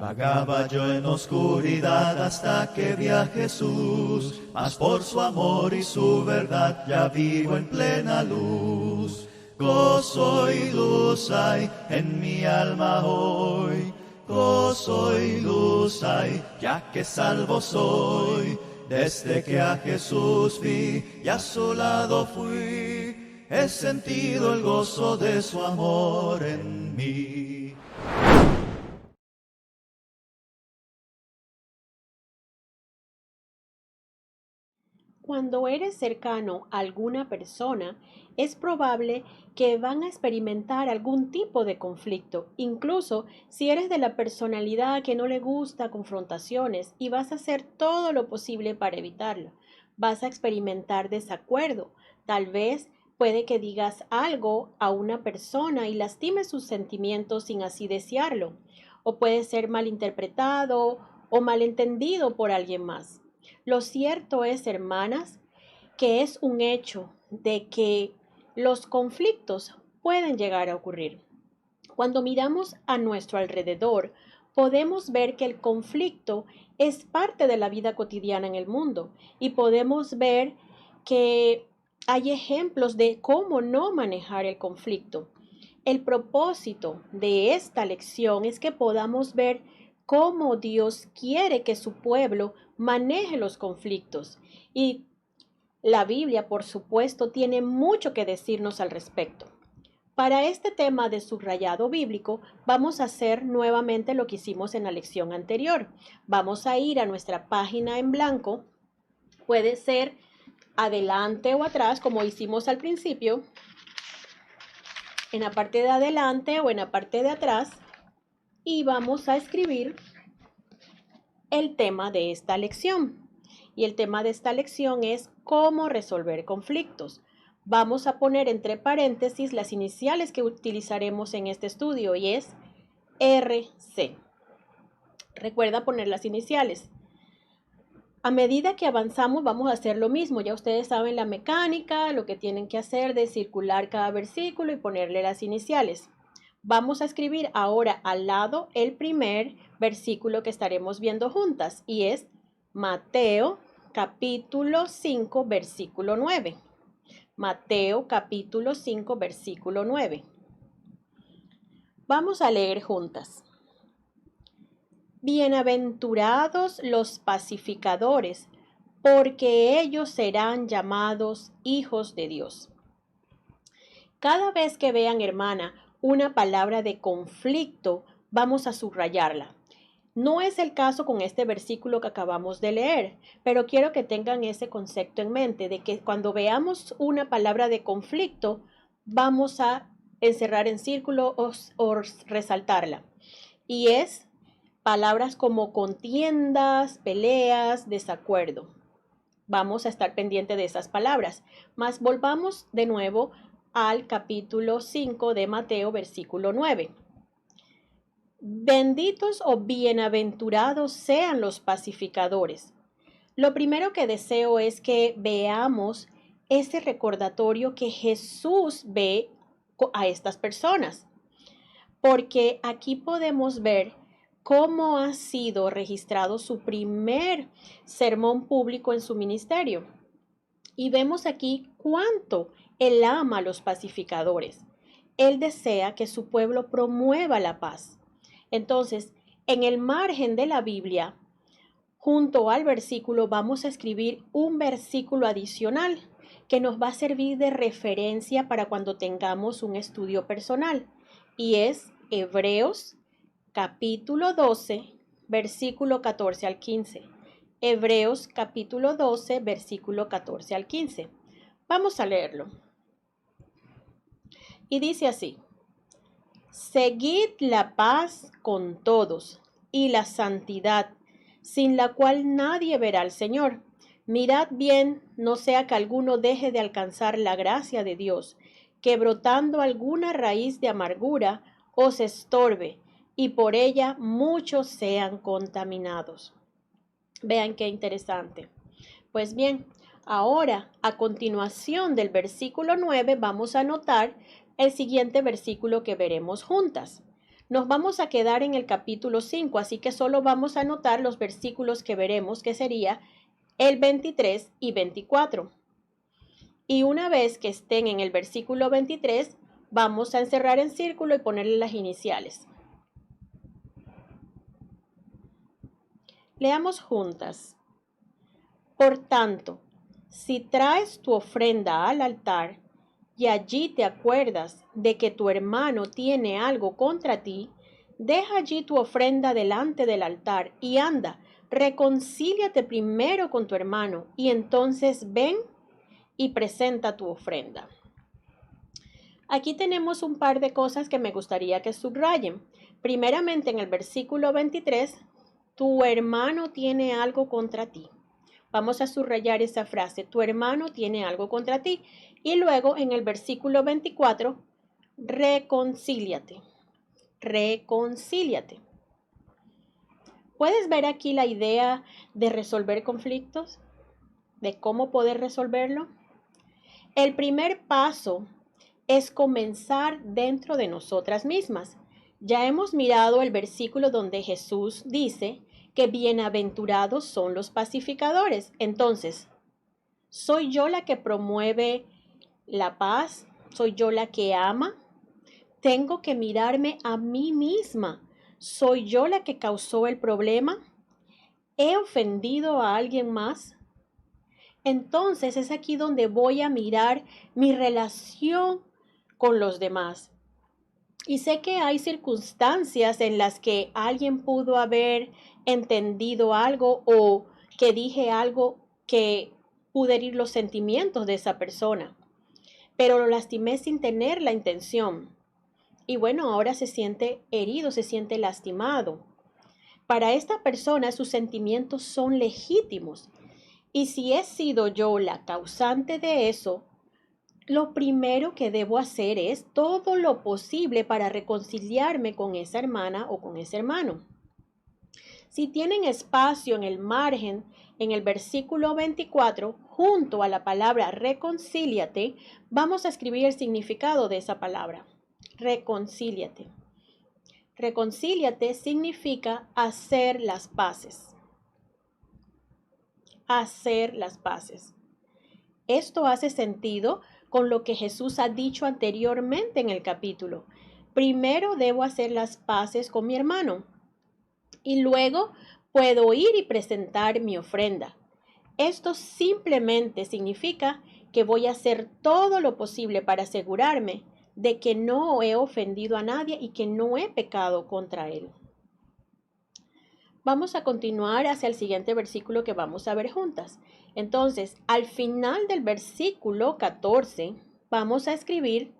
Vagaba yo en oscuridad hasta que vi a Jesús, mas por su amor y su verdad ya vivo en plena luz. Gozo y luz hay en mi alma hoy, gozo y luz hay, ya que salvo soy. Desde que a Jesús vi y a su lado fui, he sentido el gozo de su amor en mí. Cuando eres cercano a alguna persona, es probable que van a experimentar algún tipo de conflicto, incluso si eres de la personalidad que no le gusta confrontaciones y vas a hacer todo lo posible para evitarlo. Vas a experimentar desacuerdo. Tal vez puede que digas algo a una persona y lastimes sus sentimientos sin así desearlo, o puede ser malinterpretado o malentendido por alguien más. Lo cierto es, hermanas, que es un hecho de que los conflictos pueden llegar a ocurrir. Cuando miramos a nuestro alrededor, podemos ver que el conflicto es parte de la vida cotidiana en el mundo y podemos ver que hay ejemplos de cómo no manejar el conflicto. El propósito de esta lección es que podamos ver cómo Dios quiere que su pueblo maneje los conflictos. Y la Biblia, por supuesto, tiene mucho que decirnos al respecto. Para este tema de subrayado bíblico, vamos a hacer nuevamente lo que hicimos en la lección anterior. Vamos a ir a nuestra página en blanco. Puede ser adelante o atrás, como hicimos al principio, en la parte de adelante o en la parte de atrás, y vamos a escribir el tema de esta lección. Y el tema de esta lección es cómo resolver conflictos. Vamos a poner entre paréntesis las iniciales que utilizaremos en este estudio y es RC. Recuerda poner las iniciales. A medida que avanzamos vamos a hacer lo mismo. Ya ustedes saben la mecánica, lo que tienen que hacer de circular cada versículo y ponerle las iniciales. Vamos a escribir ahora al lado el primer versículo que estaremos viendo juntas y es Mateo capítulo 5 versículo 9. Mateo capítulo 5 versículo 9. Vamos a leer juntas. Bienaventurados los pacificadores, porque ellos serán llamados hijos de Dios. Cada vez que vean, hermana, una palabra de conflicto, vamos a subrayarla. No es el caso con este versículo que acabamos de leer, pero quiero que tengan ese concepto en mente de que cuando veamos una palabra de conflicto, vamos a encerrar en círculo o resaltarla. Y es palabras como contiendas, peleas, desacuerdo. Vamos a estar pendiente de esas palabras. Mas volvamos de nuevo al capítulo 5 de Mateo, versículo 9. Benditos o bienaventurados sean los pacificadores. Lo primero que deseo es que veamos ese recordatorio que Jesús ve a estas personas, porque aquí podemos ver cómo ha sido registrado su primer sermón público en su ministerio. Y vemos aquí cuánto Él ama a los pacificadores. Él desea que su pueblo promueva la paz. Entonces, en el margen de la Biblia, junto al versículo, vamos a escribir un versículo adicional que nos va a servir de referencia para cuando tengamos un estudio personal. Y es Hebreos capítulo 12, versículo 14 al 15. Hebreos capítulo 12, versículo 14 al 15. Vamos a leerlo. Y dice así: Seguid la paz con todos y la santidad, sin la cual nadie verá al Señor. Mirad bien, no sea que alguno deje de alcanzar la gracia de Dios, que brotando alguna raíz de amargura os estorbe, y por ella muchos sean contaminados. Vean qué interesante. Pues bien, ahora a continuación del versículo 9 vamos a notar el siguiente versículo que veremos juntas. Nos vamos a quedar en el capítulo 5, así que solo vamos a anotar los versículos que veremos, que sería el 23 y 24. Y una vez que estén en el versículo 23, vamos a encerrar en círculo y ponerle las iniciales. Leamos juntas. Por tanto, si traes tu ofrenda al altar y allí te acuerdas de que tu hermano tiene algo contra ti, deja allí tu ofrenda delante del altar y anda, reconcíliate primero con tu hermano y entonces ven y presenta tu ofrenda. Aquí tenemos un par de cosas que me gustaría que subrayen. Primeramente, en el versículo 23, tu hermano tiene algo contra ti. Vamos a subrayar esa frase, tu hermano tiene algo contra ti. Y luego en el versículo 24, reconcíliate. Reconcíliate. ¿Puedes ver aquí la idea de resolver conflictos? ¿De cómo poder resolverlo? El primer paso es comenzar dentro de nosotras mismas. Ya hemos mirado el versículo donde Jesús dice que bienaventurados son los pacificadores. Entonces, ¿soy yo la que promueve la paz? ¿Soy yo la que ama? Tengo que mirarme a mí misma. ¿Soy yo la que causó el problema? ¿He ofendido a alguien más? Entonces es aquí donde voy a mirar mi relación con los demás. Y sé que hay circunstancias en las que alguien pudo haber entendido algo o que dije algo que pude herir los sentimientos de esa persona, pero lo lastimé sin tener la intención. Y bueno, ahora se siente herido, se siente lastimado. Para esta persona sus sentimientos son legítimos. Y si he sido yo la causante de eso, lo primero que debo hacer es todo lo posible para reconciliarme con esa hermana o con ese hermano. Si tienen espacio en el margen, en el versículo 24, junto a la palabra reconcíliate, vamos a escribir el significado de esa palabra. Reconcíliate. Reconcíliate significa hacer las paces. Hacer las paces. Esto hace sentido con lo que Jesús ha dicho anteriormente en el capítulo. Primero debo hacer las paces con mi hermano y luego puedo ir y presentar mi ofrenda. Esto simplemente significa que voy a hacer todo lo posible para asegurarme de que no he ofendido a nadie y que no he pecado contra él. Vamos a continuar hacia el siguiente versículo que vamos a ver juntas. Entonces, al final del versículo 14, vamos a escribir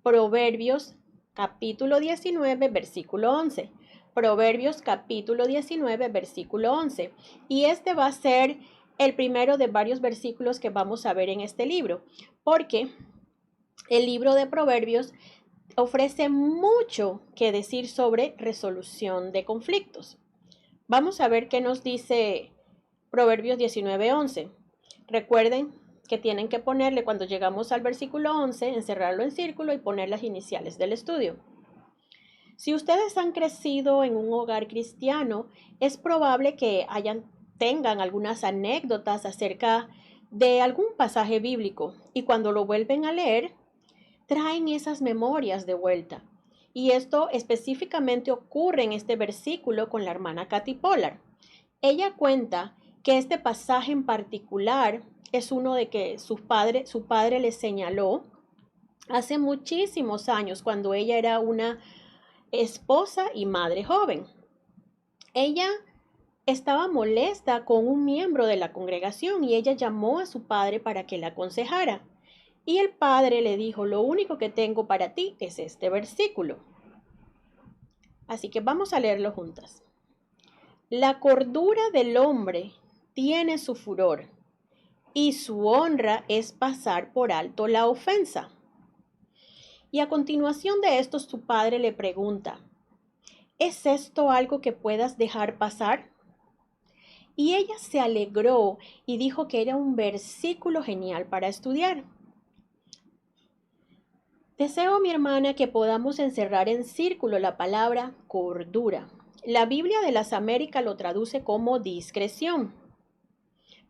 Proverbios capítulo 19, versículo 11. Proverbios capítulo 19, versículo 11. Y este va a ser el primero de varios versículos que vamos a ver en este libro, porque el libro de Proverbios ofrece mucho que decir sobre resolución de conflictos. Vamos a ver qué nos dice Proverbios 19:11. Recuerden que tienen que ponerle, cuando llegamos al versículo 11, encerrarlo en círculo y poner las iniciales del estudio. Si ustedes han crecido en un hogar cristiano, es probable que tengan algunas anécdotas acerca de algún pasaje bíblico y cuando lo vuelven a leer, traen esas memorias de vuelta. Y esto específicamente ocurre en este versículo con la hermana Kathy Pollard. Ella cuenta que este pasaje en particular es uno de que su padre le señaló hace muchísimos años cuando ella era una esposa y madre joven. Ella estaba molesta con un miembro de la congregación y ella llamó a su padre para que la aconsejara. Y el padre le dijo, lo único que tengo para ti es este versículo. Así que vamos a leerlo juntas. La cordura del hombre tiene su furor, y su honra es pasar por alto la ofensa. Y a continuación de esto su padre le pregunta, ¿es esto algo que puedas dejar pasar? Y ella se alegró y dijo que era un versículo genial para estudiar. Deseo, mi hermana, que podamos encerrar en círculo la palabra cordura. La Biblia de las Américas lo traduce como discreción.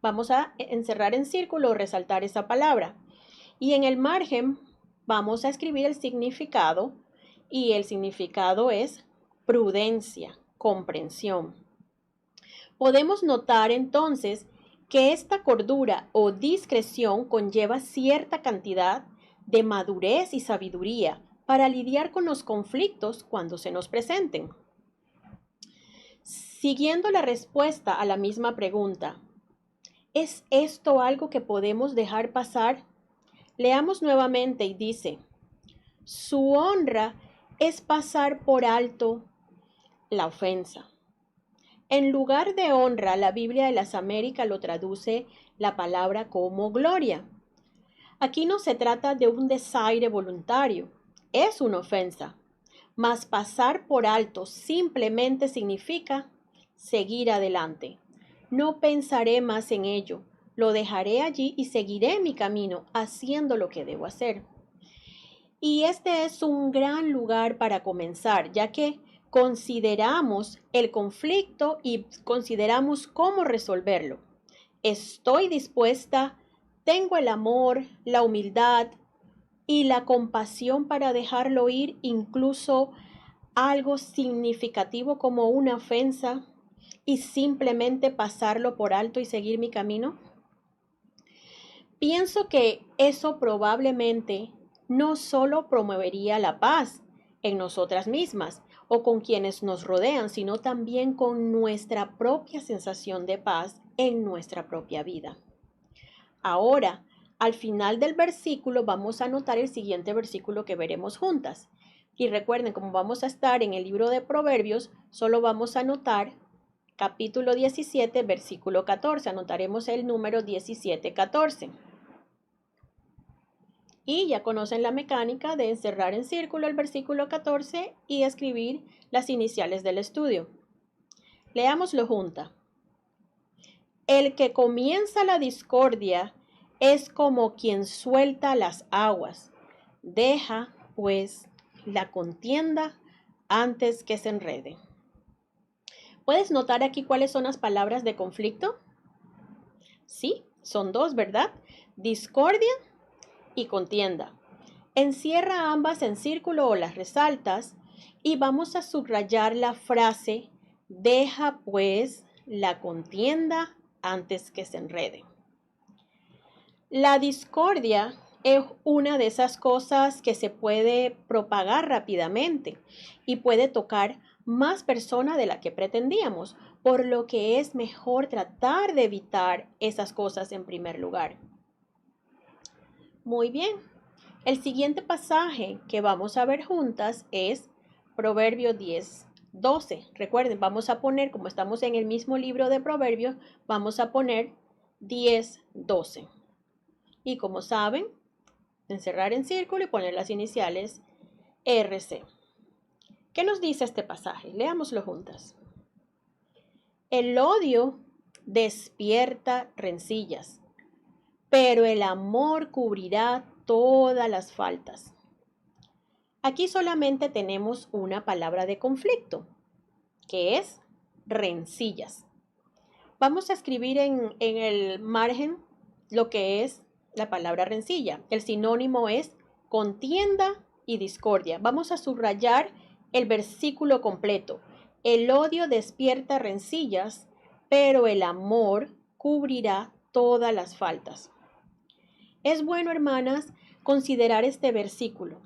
Vamos a encerrar en círculo o resaltar esa palabra. Y en el margen vamos a escribir el significado, y el significado es prudencia, comprensión. Podemos notar entonces que esta cordura o discreción conlleva cierta cantidad de madurez y sabiduría para lidiar con los conflictos cuando se nos presenten. Siguiendo la respuesta a la misma pregunta, ¿es esto algo que podemos dejar pasar? Leamos nuevamente y dice, su honra es pasar por alto la ofensa. En lugar de honra, la Biblia de las Américas lo traduce la palabra como gloria. Aquí no se trata de un desaire voluntario, es una ofensa, mas pasar por alto simplemente significa seguir adelante. No pensaré más en ello, lo dejaré allí y seguiré mi camino haciendo lo que debo hacer. Y este es un gran lugar para comenzar, ya que consideramos el conflicto y consideramos cómo resolverlo. Estoy dispuesta, tengo el amor, la humildad y la compasión para dejarlo ir, incluso algo significativo como una ofensa, y simplemente pasarlo por alto y seguir mi camino. Pienso que eso probablemente no solo promovería la paz en nosotras mismas o con quienes nos rodean, sino también con nuestra propia sensación de paz en nuestra propia vida. Ahora, al final del versículo vamos a anotar el siguiente versículo que veremos juntas. Y recuerden, como vamos a estar en el libro de Proverbios, solo vamos a anotar capítulo 17, versículo 14. Anotaremos el número 17, 14. Y ya conocen la mecánica de encerrar en círculo el versículo 14 y escribir las iniciales del estudio. Leámoslo junta. El que comienza la discordia es como quien suelta las aguas. Deja, pues, la contienda antes que se enrede. ¿Puedes notar aquí cuáles son las palabras de conflicto? Sí, son dos, ¿verdad? Discordia y contienda. Encierra ambas en círculo o las resaltas y vamos a subrayar la frase, deja pues la contienda antes que se enrede. La discordia es una de esas cosas que se puede propagar rápidamente y puede tocar más personas de la que pretendíamos, por lo que es mejor tratar de evitar esas cosas en primer lugar. Muy bien, el siguiente pasaje que vamos a ver juntas es Proverbios 10, 12. Recuerden, vamos a poner, como estamos en el mismo libro de Proverbios, vamos a poner 10, 12. Y como saben, encerrar en círculo y poner las iniciales RC. ¿Qué nos dice este pasaje? Leámoslo juntas. El odio despierta rencillas, pero el amor cubrirá todas las faltas. Aquí solamente tenemos una palabra de conflicto, que es rencillas. Vamos a escribir en el margen lo que es la palabra rencilla. El sinónimo es contienda y discordia. Vamos a subrayar el versículo completo. El odio despierta rencillas, pero el amor cubrirá todas las faltas. Es bueno, hermanas, considerar este versículo.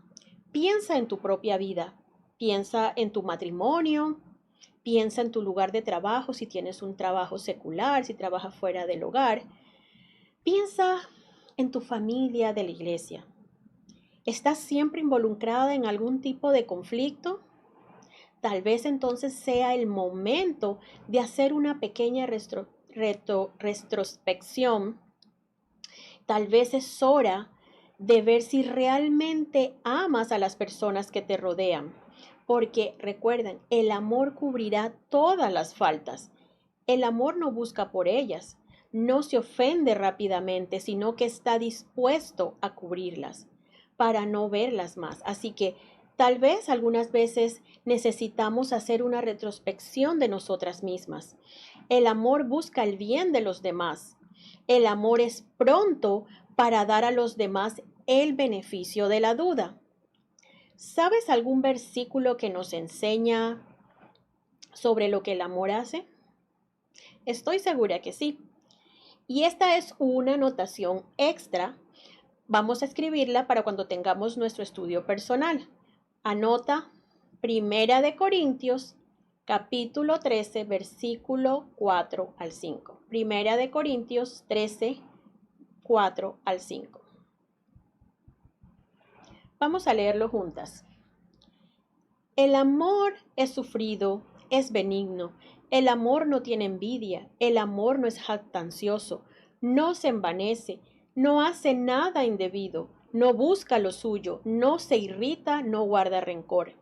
Piensa en tu propia vida, piensa en tu matrimonio, piensa en tu lugar de trabajo, si tienes un trabajo secular, si trabajas fuera del hogar. Piensa en tu familia de la iglesia. ¿Estás siempre involucrada en algún tipo de conflicto? Tal vez entonces sea el momento de hacer una pequeña retrospección. Tal vez es hora de ver si realmente amas a las personas que te rodean. Porque recuerden, el amor cubrirá todas las faltas. El amor no busca por ellas, no se ofende rápidamente, sino que está dispuesto a cubrirlas. para no verlas más. Así que tal vez algunas veces necesitamos hacer una retrospección de nosotras mismas. El amor busca el bien de los demás. El amor es pronto para dar a los demás el beneficio de la duda. ¿Sabes algún versículo que nos enseña sobre lo que el amor hace? Estoy segura que sí. Y esta es una anotación extra. Vamos a escribirla para cuando tengamos nuestro estudio personal. Anota Primera de Corintios, capítulo 13, versículo 4 al 5. Primera de Corintios 13, 4 al 5. Vamos a leerlo juntas. El amor es sufrido, es benigno. El amor no tiene envidia. El amor no es jactancioso. No se envanece. No hace nada indebido. No busca lo suyo. No se irrita. No guarda rencor.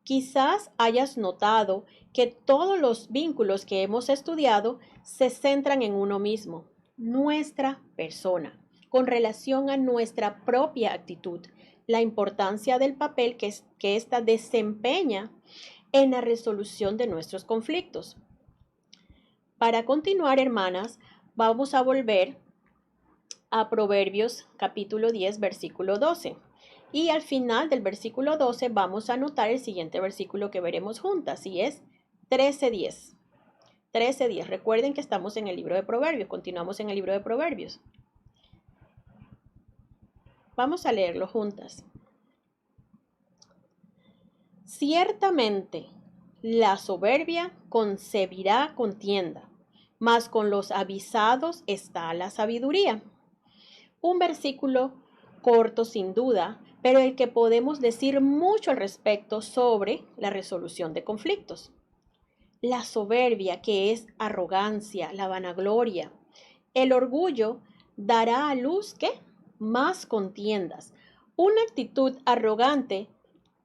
Quizás hayas notado que todos los vínculos que hemos estudiado se centran en uno mismo, nuestra persona, con relación a nuestra propia actitud, la importancia del papel que ésta desempeña en la resolución de nuestros conflictos. Para continuar, hermanas, vamos a volver a Proverbios capítulo 10, versículo 12. Y al final del versículo 12 vamos a anotar el siguiente versículo que veremos juntas, y es 13:10. 13:10. Recuerden que estamos en el libro de Proverbios, continuamos en el libro de Proverbios. Vamos a leerlo juntas. Ciertamente, la soberbia concebirá contienda, mas con los avisados está la sabiduría. Un versículo corto sin duda, pero el que podemos decir mucho al respecto sobre la resolución de conflictos. La soberbia, que es arrogancia, la vanagloria. El orgullo dará a luz, ¿qué? Más contiendas. Una actitud arrogante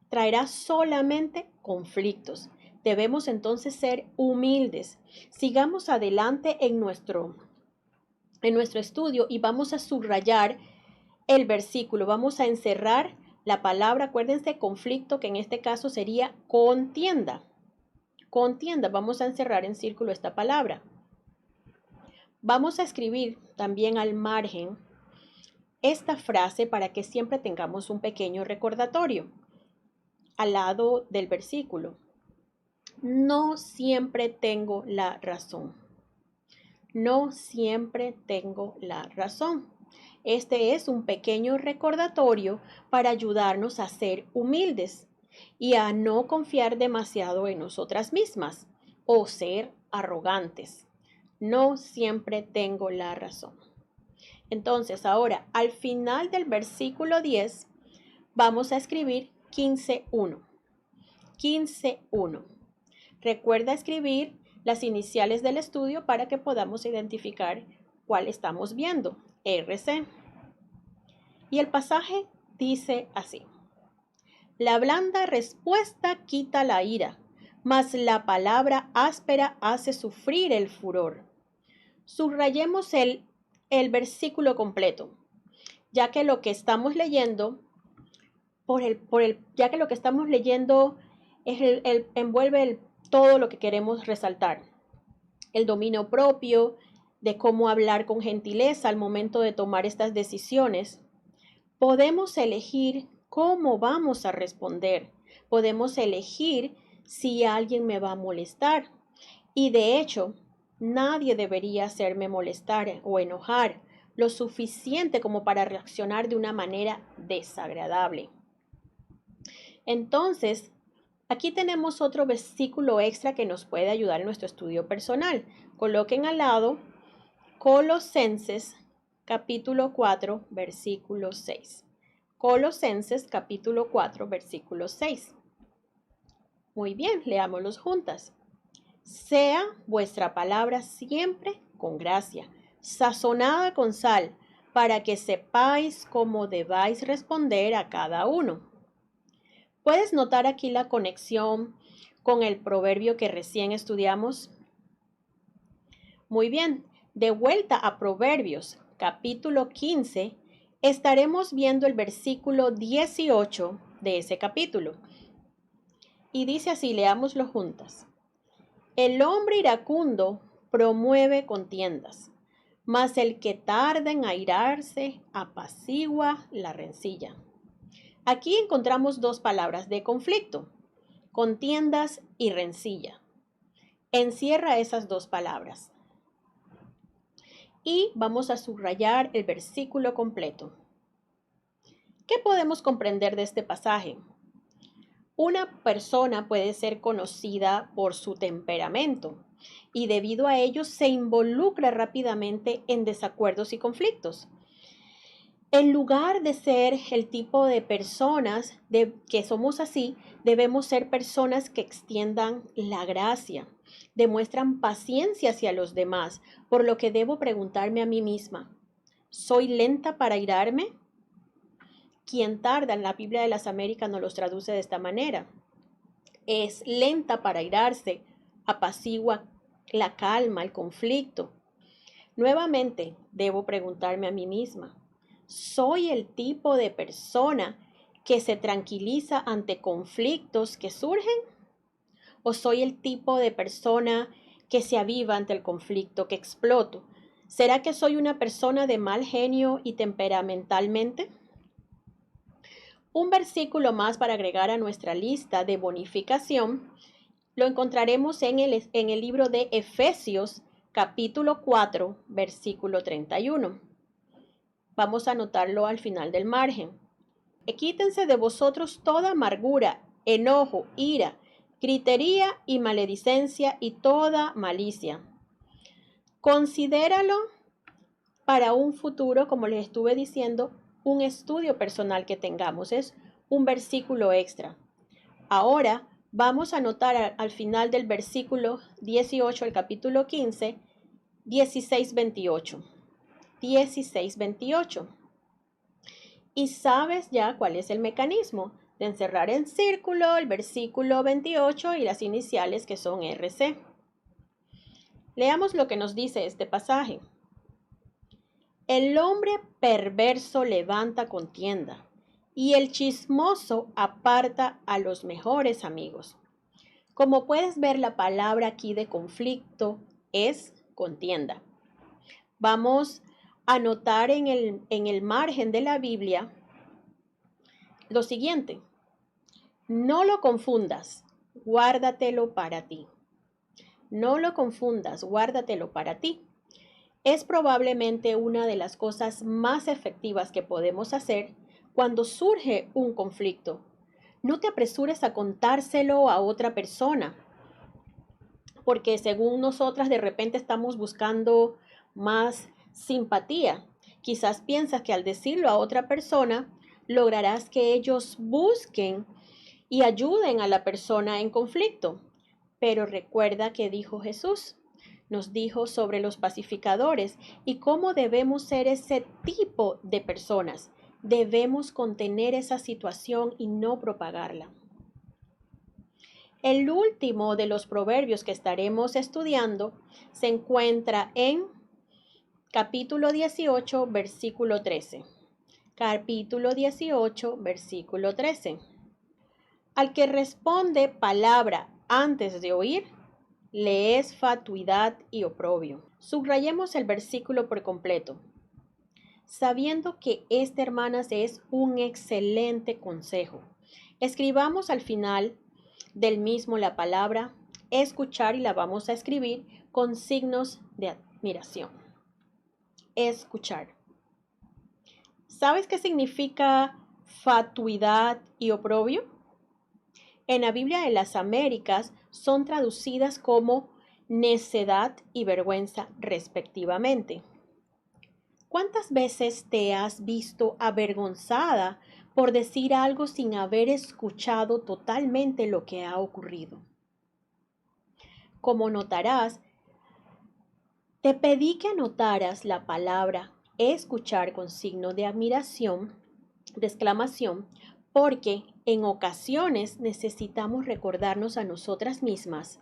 traerá solamente conflictos. Debemos entonces ser humildes. Sigamos adelante en nuestro estudio y vamos a subrayar el versículo. Vamos a encerrar la palabra, acuérdense, conflicto, que en este caso sería contienda. Contienda, vamos a encerrar en círculo esta palabra. Vamos a escribir también al margen esta frase para que siempre tengamos un pequeño recordatorio al lado del versículo. No siempre tengo la razón. No siempre tengo la razón. Este es un pequeño recordatorio para ayudarnos a ser humildes y a no confiar demasiado en nosotras mismas o ser arrogantes. No siempre tengo la razón. Entonces, ahora, al final del versículo 10, vamos a escribir 15:1. 15:1. Recuerda escribir las iniciales del estudio para que podamos identificar cuál estamos viendo. RC. Y el pasaje dice así: la blanda respuesta quita la ira, mas la palabra áspera hace sufrir el furor. Subrayemos el versículo completo, ya que lo que estamos leyendo, ya que lo que estamos leyendo es envuelve todo lo que queremos resaltar. El dominio propio, de cómo hablar con gentileza al momento de tomar estas decisiones. Podemos elegir cómo vamos a responder. Podemos elegir si alguien me va a molestar. Y de hecho, nadie debería hacerme molestar o enojar lo suficiente como para reaccionar de una manera desagradable. Entonces, aquí tenemos otro versículo extra que nos puede ayudar en nuestro estudio personal. Coloquen al lado Colosenses capítulo 4, versículo 6. Colosenses capítulo 4, versículo 6. Muy bien, leámoslos juntas. Sea vuestra palabra siempre con gracia, sazonada con sal, para que sepáis cómo debáis responder a cada uno. ¿Puedes notar aquí la conexión con el proverbio que recién estudiamos? Muy bien, de vuelta a Proverbios, capítulo 15, Estaremos viendo el versículo 18 de ese capítulo. Y dice así, leámoslo juntas. El hombre iracundo promueve contiendas, mas el que tarda en airarse apacigua la rencilla. Aquí encontramos dos palabras de conflicto, contiendas y rencilla. Encierra esas dos palabras. Y vamos a subrayar el versículo completo. ¿Qué podemos comprender de este pasaje? Una persona puede ser conocida por su temperamento y debido a ello se involucra rápidamente en desacuerdos y conflictos. En lugar de ser el tipo de personas que somos así, debemos ser personas que extiendan la gracia, demuestran paciencia hacia los demás, por lo que debo preguntarme a mí misma, ¿soy lenta para airarme? Quien tarda, en la Biblia de las Américas nos los traduce de esta manera. Es lenta para airarse, apacigua la calma, el conflicto. Nuevamente, debo preguntarme a mí misma, ¿soy el tipo de persona que se tranquiliza ante conflictos que surgen? ¿O soy el tipo de persona que se aviva ante el conflicto, que exploto? ¿Será que soy una persona de mal genio y temperamentalmente? Un versículo más para agregar a nuestra lista de bonificación lo encontraremos en el libro de Efesios, capítulo 4, versículo 31. Vamos a anotarlo al final del margen. Quítense de vosotros toda amargura, enojo, ira, gritería y maledicencia y toda malicia. Considéralo para un futuro, como les estuve diciendo, un estudio personal que tengamos. Es un versículo extra. Ahora vamos a anotar al final del versículo 18, el capítulo 15, 16-28. 16-28. Y sabes ya cuál es el mecanismo de encerrar en círculo el versículo 28 y las iniciales que son RC. Leamos lo que nos dice este pasaje. El hombre perverso levanta contienda y el chismoso aparta a los mejores amigos. Como puedes ver, la palabra aquí de conflicto es contienda. Vamos a anotar en el margen de la Biblia lo siguiente. No lo confundas, guárdatelo para ti. No lo confundas, guárdatelo para ti. Es probablemente una de las cosas más efectivas que podemos hacer cuando surge un conflicto. No te apresures a contárselo a otra persona, porque según nosotras de repente estamos buscando más simpatía. Quizás piensas que al decirlo a otra persona lograrás que ellos busquen y ayuden a la persona en conflicto. Pero recuerda que dijo Jesús, nos dijo sobre los pacificadores y cómo debemos ser ese tipo de personas. Debemos contener esa situación y no propagarla. El último de los proverbios que estaremos estudiando se encuentra en capítulo 18, versículo 13. Capítulo 18, versículo 13. Al que responde palabra antes de oír, le es fatuidad y oprobio. Subrayemos el versículo por completo, sabiendo que este, hermanas, es un excelente consejo. Escribamos al final del mismo la palabra escuchar y la vamos a escribir con signos de admiración. Escuchar. ¿Sabes qué significa fatuidad y oprobio? En la Biblia de las Américas son traducidas como necedad y vergüenza respectivamente. ¿Cuántas veces te has visto avergonzada por decir algo sin haber escuchado totalmente lo que ha ocurrido? Como notarás, te pedí que anotaras la palabra escuchar con signo de admiración, de exclamación, porque en ocasiones necesitamos recordarnos a nosotras mismas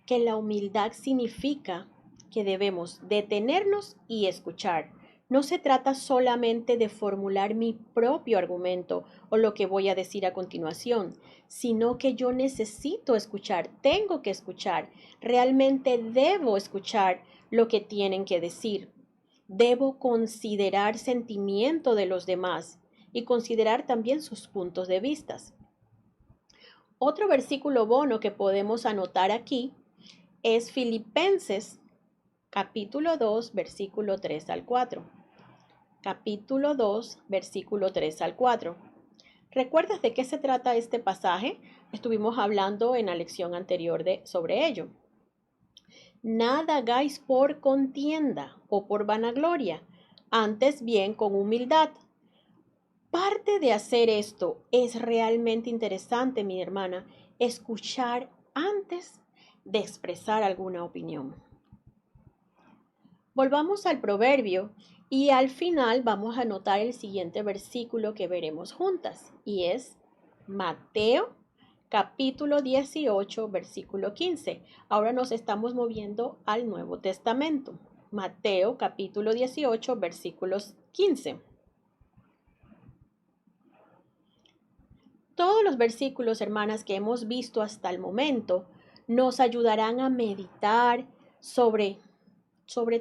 que la humildad significa que debemos detenernos y escuchar, No se trata solamente de formular mi propio argumento o lo que voy a decir a continuación, sino que yo necesito escuchar, tengo que escuchar, realmente debo escuchar lo que tienen que decir. Debo considerar sentimiento de los demás y considerar también sus puntos de vista. Otro versículo bono que podemos anotar aquí es Filipenses capítulo 2, versículo 3 al 4. Capítulo 2, versículo 3 al 4. ¿Recuerdas de qué se trata este pasaje? Estuvimos hablando en la lección anterior sobre ello. Nada hagáis por contienda o por vanagloria, antes bien con humildad. Parte de hacer esto es realmente interesante, mi hermana, escuchar antes de expresar alguna opinión. Volvamos al proverbio y al final vamos a anotar el siguiente versículo que veremos juntas y es Mateo capítulo 18 versículo 15. Ahora nos estamos moviendo al Nuevo Testamento. Mateo capítulo 18 versículos 15. Todos los versículos, hermanas, que hemos visto hasta el momento nos ayudarán a meditar sobre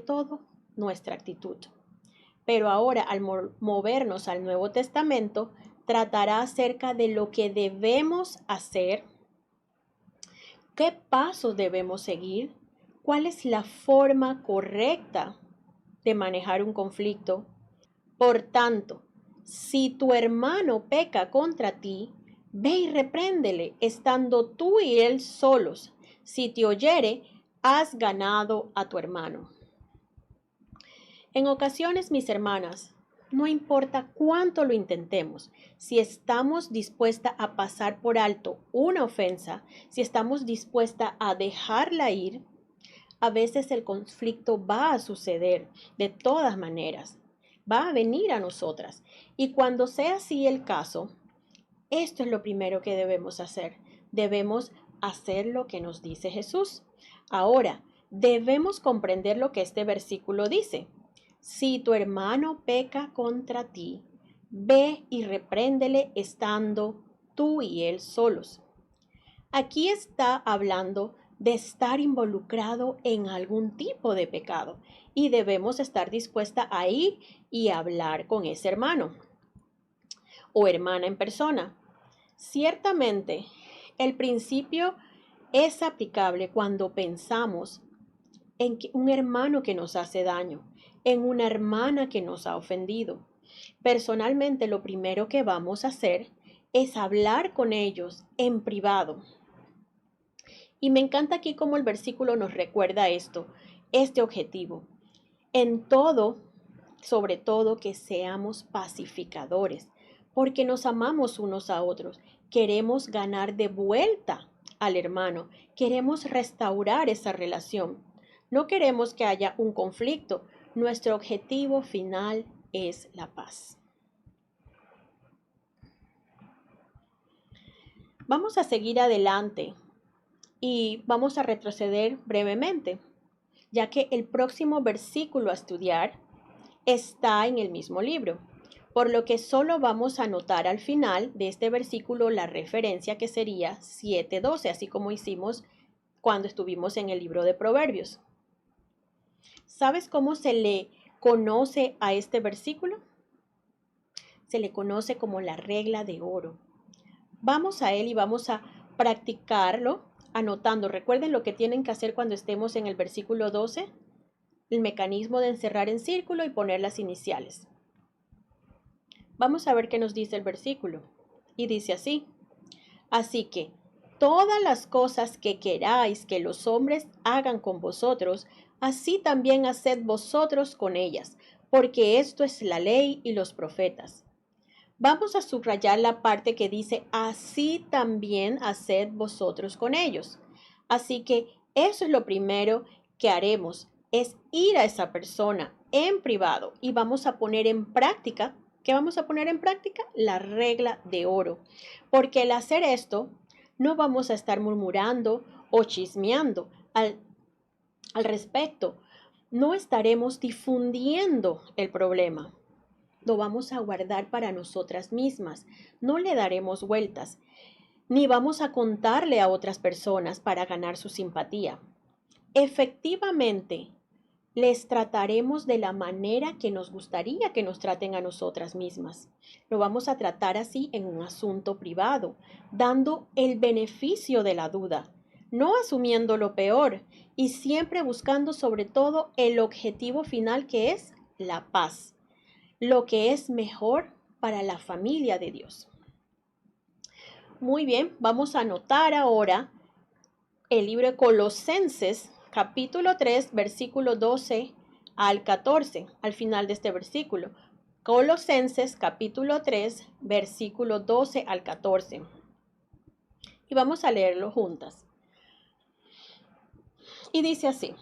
todo nuestra actitud. Pero ahora, al movernos al Nuevo Testamento, tratará acerca de lo que debemos hacer, qué pasos debemos seguir, cuál es la forma correcta de manejar un conflicto. Por tanto, si tu hermano peca contra ti, ve y repréndele, estando tú y él solos. Si te oyere, has ganado a tu hermano. En ocasiones, mis hermanas, no importa cuánto lo intentemos, si estamos dispuestas a pasar por alto una ofensa, si estamos dispuestas a dejarla ir, a veces el conflicto va a suceder de todas maneras, va a venir a nosotras. Y cuando sea así el caso, esto es lo primero que debemos hacer. Debemos hacer lo que nos dice Jesús. Ahora, debemos comprender lo que este versículo dice. Si tu hermano peca contra ti, ve y repréndele estando tú y él solos. Aquí está hablando de estar involucrado en algún tipo de pecado y debemos estar dispuesta a ir y hablar con ese hermano o hermana en persona. Ciertamente, el principio es aplicable cuando pensamos en un hermano que nos hace daño, en una hermana que nos ha ofendido. Personalmente, lo primero que vamos a hacer es hablar con ellos en privado. Y me encanta aquí cómo el versículo nos recuerda este objetivo. En todo, sobre todo, que seamos pacificadores, porque nos amamos unos a otros. Queremos ganar de vuelta al hermano, queremos restaurar esa relación. No queremos que haya un conflicto. Nuestro objetivo final es la paz. Vamos a seguir adelante y vamos a retroceder brevemente, ya que el próximo versículo a estudiar está en el mismo libro, por lo que solo vamos a anotar al final de este versículo la referencia que sería 7:12, así como hicimos cuando estuvimos en el libro de Proverbios. ¿Sabes cómo se le conoce a este versículo? Se le conoce como la regla de oro. Vamos a él y vamos a practicarlo anotando. Recuerden lo que tienen que hacer cuando estemos en el versículo 12, el mecanismo de encerrar en círculo y poner las iniciales. Vamos a ver qué nos dice el versículo. Y dice así: así que todas las cosas que queráis que los hombres hagan con vosotros, así también haced vosotros con ellas, porque esto es la ley y los profetas. Vamos a subrayar la parte que dice, así también haced vosotros con ellos. Así que eso es lo primero que haremos, es ir a esa persona en privado y vamos a poner en práctica. ¿Qué vamos a poner en práctica? La regla de oro. Porque al hacer esto, no vamos a estar murmurando o chismeando al respecto. no estaremos difundiendo el problema. Lo vamos a guardar para nosotras mismas. No le daremos vueltas, ni vamos a contarle a otras personas para ganar su simpatía. Efectivamente, les trataremos de la manera que nos gustaría que nos traten a nosotras mismas. Lo vamos a tratar así en un asunto privado, dando el beneficio de la duda, no asumiendo lo peor y siempre buscando sobre todo el objetivo final, que es la paz, lo que es mejor para la familia de Dios. Muy bien, vamos a anotar ahora el libro de Colosenses, capítulo 3, versículo 12 al 14, al final de este versículo. Colosenses, capítulo 3, versículo 12 al 14. Y vamos a leerlo juntas. Y dice así: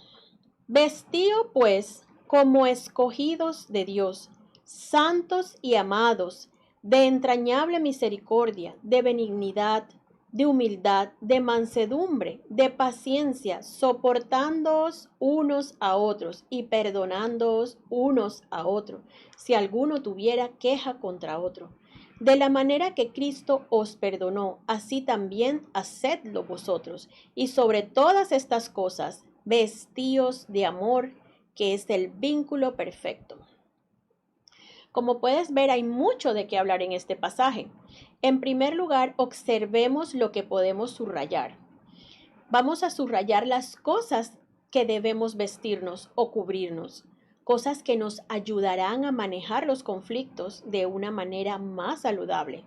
Vestíos pues como escogidos de Dios, santos y amados, de entrañable misericordia, de benignidad, de humildad, de mansedumbre, de paciencia, soportándoos unos a otros y perdonándoos unos a otros, si alguno tuviera queja contra otro. De la manera que Cristo os perdonó, así también hacedlo vosotros. Y sobre todas estas cosas, vestíos de amor, que es el vínculo perfecto. Como puedes ver, hay mucho de qué hablar en este pasaje. En primer lugar, observemos lo que podemos subrayar. Vamos a subrayar las cosas que debemos vestirnos o cubrirnos, cosas que nos ayudarán a manejar los conflictos de una manera más saludable.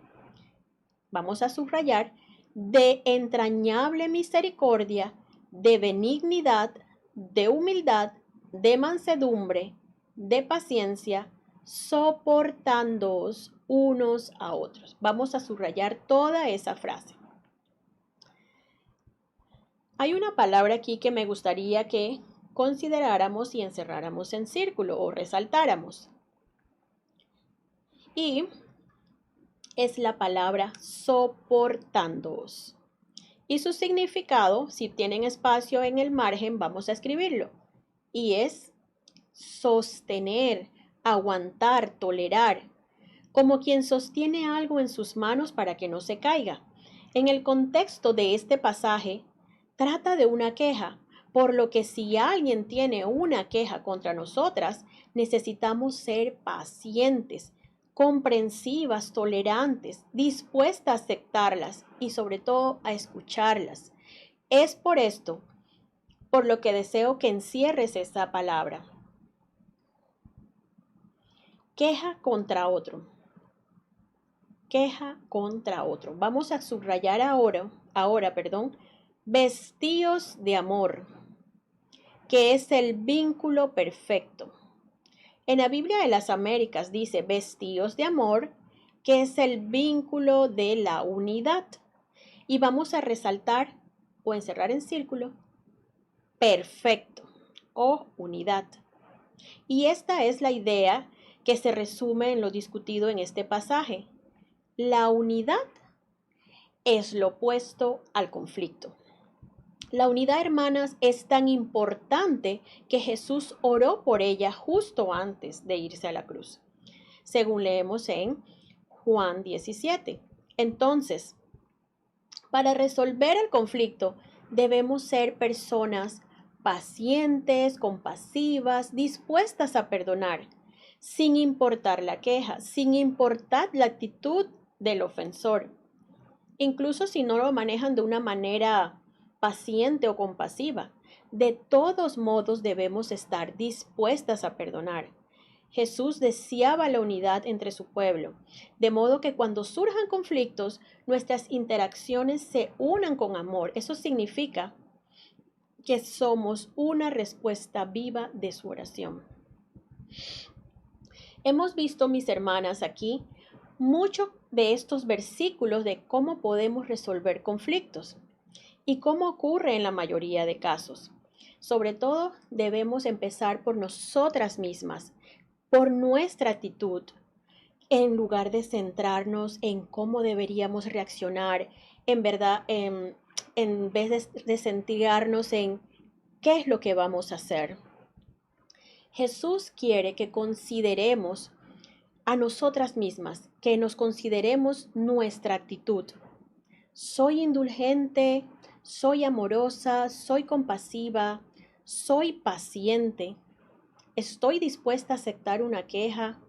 Vamos a subrayar de entrañable misericordia, de benignidad, de humildad, de mansedumbre, de paciencia, soportándoos unos a otros. Vamos a subrayar toda esa frase. Hay una palabra aquí que me gustaría que consideráramos y encerráramos en círculo o resaltáramos. Y es la palabra soportándoos. Y su significado, si tienen espacio en el margen, vamos a escribirlo. Y es sostener, aguantar, tolerar, como quien sostiene algo en sus manos para que no se caiga. En el contexto de este pasaje, trata de una queja, por lo que si alguien tiene una queja contra nosotras, necesitamos ser pacientes, comprensivas, tolerantes, dispuestas a aceptarlas y sobre todo a escucharlas. Es por esto, por lo que deseo que encierres esa palabra. Queja contra otro. Queja contra otro. Vamos a subrayar ahora, vestíos de amor, que es el vínculo perfecto. En la Biblia de las Américas dice vestíos de amor, que es el vínculo de la unidad. Y vamos a resaltar o encerrar en círculo perfecto o unidad. Y esta es la idea que se resume en lo discutido en este pasaje. La unidad es lo opuesto al conflicto. La unidad, hermanas, es tan importante que Jesús oró por ella justo antes de irse a la cruz, según leemos en Juan 17. Entonces, para resolver el conflicto, debemos ser personas pacientes, compasivas, dispuestas a perdonar, sin importar la queja, sin importar la actitud del ofensor. Incluso si no lo manejan de una manera paciente o compasiva, de todos modos debemos estar dispuestas a perdonar. Jesús deseaba la unidad entre su pueblo, de modo que cuando surjan conflictos, nuestras interacciones se unan con amor. Eso significa que somos una respuesta viva de su oración. Hemos visto, mis hermanas, aquí mucho de estos versículos de cómo podemos resolver conflictos y cómo ocurre en la mayoría de casos. Sobre todo, debemos empezar por nosotras mismas, por nuestra actitud, en lugar de centrarnos en cómo deberíamos reaccionar, en verdad, en vez de centrarnos en qué es lo que vamos a hacer. Jesús quiere que consideremos a nosotras mismas, que nos consideremos nuestra actitud. Soy indulgente, soy amorosa, soy compasiva, soy paciente, estoy dispuesta a aceptar una queja,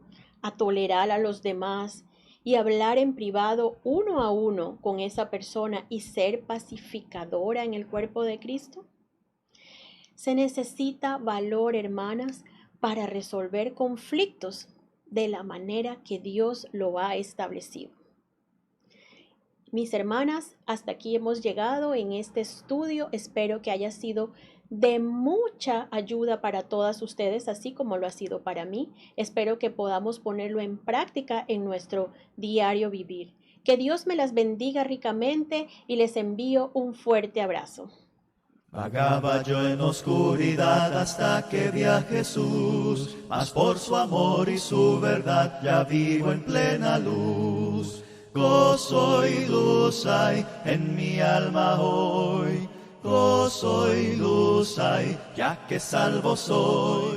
a tolerar a los demás y hablar en privado uno a uno con esa persona y ser pacificadora en el cuerpo de Cristo. Se necesita valor, hermanas, para resolver conflictos de la manera que Dios lo ha establecido. Mis hermanas, hasta aquí hemos llegado en este estudio. Espero que haya sido de mucha ayuda para todas ustedes, así como lo ha sido para mí. Espero que podamos ponerlo en práctica en nuestro diario vivir. Que Dios me las bendiga ricamente y les envío un fuerte abrazo. Vagaba yo en oscuridad hasta que vi a Jesús, mas por su amor y su verdad ya vivo en plena luz. Gozo y luz hay en mi alma hoy, gozo y luz hay, ya que salvo soy.